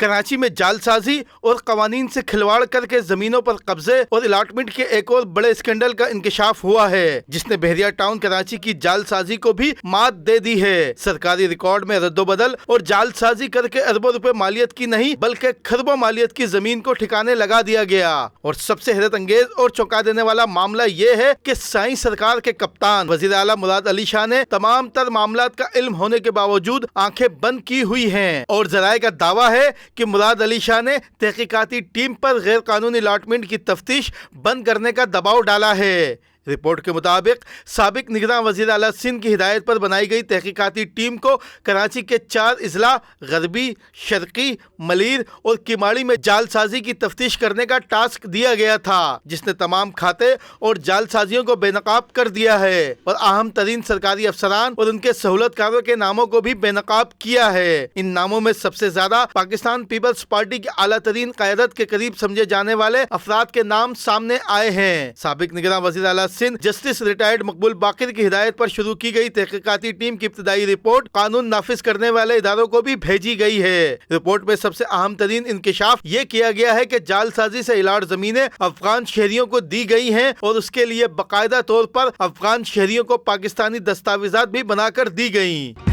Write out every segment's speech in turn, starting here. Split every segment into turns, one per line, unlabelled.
کراچی میں جعلسازی اور قوانین سے کھلواڑ کر کے زمینوں پر قبضے اور الاٹمنٹ کے ایک اور بڑے اسکینڈل کا انکشاف ہوا ہے، جس نے بحریہ ٹاؤن کراچی کی جعلسازی کو بھی مات دے دی ہے۔ سرکاری ریکارڈ میں رد و بدل اور جعلسازی کر کے اربوں روپے مالیت کی نہیں بلکہ کھربوں مالیت کی زمین کو ٹھکانے لگا دیا گیا۔ اور سب سے حیرت انگیز اور چونکا دینے والا معاملہ یہ ہے کہ سائیں سرکار کے کپتان وزیر اعلیٰ مراد علی شاہ نے تمام تر معاملات کا علم ہونے کے باوجود آنکھیں بند کی ہوئی ہیں، اور ذرائع کا دعویٰ ہے کہ مراد علی شاہ نے تحقیقاتی ٹیم پر غیر قانونی الاٹمنٹ کی تفتیش بند کرنے کا دباؤ ڈالا ہے۔ رپورٹ کے مطابق سابق نگراں وزیر اعلیٰ سندھ کی ہدایت پر بنائی گئی تحقیقاتی ٹیم کو کراچی کے 4 اضلاع غربی، شرقی، ملیر اور کماڑی میں جعلسازی کی تفتیش کرنے کا ٹاسک دیا گیا تھا، جس نے تمام کھاتے اور جعلسازیوں کو بے نقاب کر دیا ہے اور اہم ترین سرکاری افسران اور ان کے سہولت کاروں کے ناموں کو بھی بے نقاب کیا ہے۔ ان ناموں میں سب سے زیادہ پاکستان پیپلز پارٹی کے اعلیٰ ترین قیادت کے قریب سمجھے جانے والے افراد کے نام سامنے آئے ہیں۔ سابق نگراں وزیر اعلیٰ سندھ جسٹس ریٹائرڈ مقبول باقر کی ہدایت پر شروع کی گئی تحقیقاتی ٹیم کی ابتدائی رپورٹ قانون نافذ کرنے والے اداروں کو بھی بھیجی گئی ہے۔ رپورٹ میں سب سے اہم ترین انکشاف یہ کیا گیا ہے کہ جعلسازی سے الاٹ زمینیں افغان شہریوں کو دی گئی ہیں اور اس کے لیے باقاعدہ طور پر افغان شہریوں کو پاکستانی دستاویزات بھی بنا کر دی گئیں۔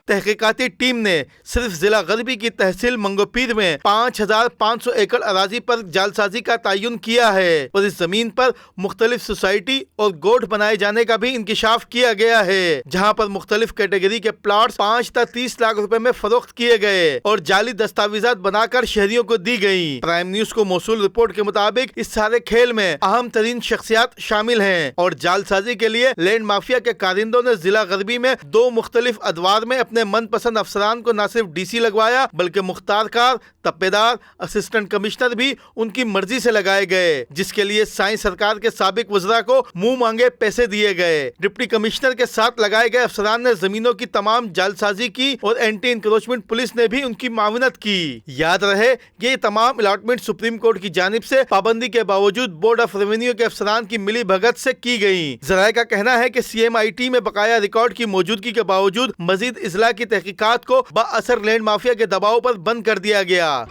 تحقیقاتی ٹیم نے صرف ضلع غربی کی تحصیل منگو پیر میں 5500 ایکڑ اراضی پر جعلسازی کا تعین کیا ہے اور اس زمین پر مختلف سوسائٹی اور گوٹھ بنائے جانے کا بھی انکشاف کیا گیا ہے، جہاں پر مختلف کیٹیگری کے پلاٹس 5 تا 30 لاکھ روپے میں فروخت کیے گئے اور جعلی دستاویزات بنا کر شہریوں کو دی گئیں۔ پرائم نیوز کو موصول رپورٹ کے مطابق اس سارے کھیل میں اہم ترین شخصیات شامل ہیں اور جعلسازی کے لیے لینڈ مافیا کے کارندوں نے ضلع غربی میں 2 مختلف ادوار میں اپنے من پسند افسران کو نہ صرف ڈی سی لگوایا بلکہ مختار کار، تپیدار، اسسٹنٹ کمشنر بھی ان کی مرضی سے لگائے گئے، جس کے لیے سائیں سرکار کے سابق وزراء کو منہ مانگے پیسے دیے گئے۔ ڈپٹی کمشنر کے ساتھ لگائے گئے افسران نے زمینوں کی تمام جعلسازی کی اور اینٹی انکروچمنٹ پولیس نے بھی ان کی معاونت کی۔ یاد رہے کہ یہ تمام الاٹمنٹ سپریم کورٹ کی جانب سے پابندی کے باوجود بورڈ آف ریونیو کے افسران کی ملی بھگت سے کی گئی۔ ذرائع کا کہنا ہے کہ CMIT میں بقایا ریکارڈ کی موجودگی کے باوجود مزید اضلاع کی تحقیقات کو با اثر لینڈ مافیا کے دباؤ پر بند کر دیا گیا۔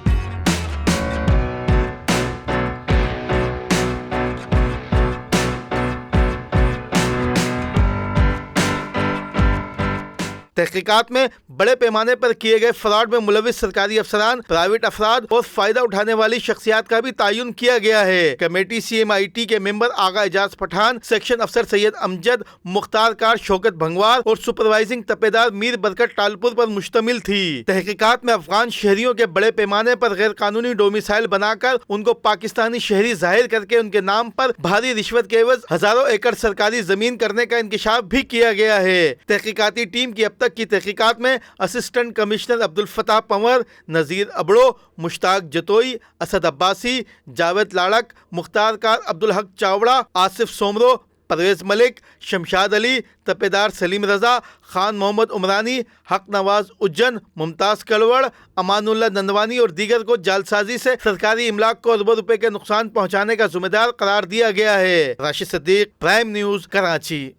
تحقیقات میں بڑے پیمانے پر کیے گئے فراڈ میں ملوث سرکاری افسران، پرائیویٹ افراد اور فائدہ اٹھانے والی شخصیات کا بھی تعین کیا گیا ہے۔ کمیٹی CMIT کے ممبر آغا اعجاز پٹھان، سیکشن افسر سید امجد، مختار کار شوکت بھنگوار اور سپروائزنگ تپیدار میر برکت ٹالپور پر مشتمل تھی۔ تحقیقات میں افغان شہریوں کے بڑے پیمانے پر غیر قانونی ڈومیسائل بنا کر ان کو پاکستانی شہری ظاہر کر کے ان کے نام پر بھاری رشوت کے عوض ہزاروں ایکڑ سرکاری زمین کرنے کا انکشاف بھی کیا گیا ہے۔ تحقیقاتی ٹیم کی اب تک کی تحقیقات میں اسسٹنٹ کمشنر عبدالفتاح پنور، نذیر ابڑو، مشتاق جتوئی، اسد عباسی، جاوید لاڑک، مختار کار عبدالحق چاوڑا، آصف سومرو، پرویز ملک، شمشاد علی، تپیدار سلیم رضا، خان محمد عمرانی، حق نواز اجن، ممتاز کلوڑ، امان اللہ نندوانی اور دیگر کو جعلسازی سے سرکاری املاک کو اربوں روپے کے نقصان پہنچانے کا ذمہ دار قرار دیا گیا ہے۔ راشد صدیق، پرائم نیوز، کراچی۔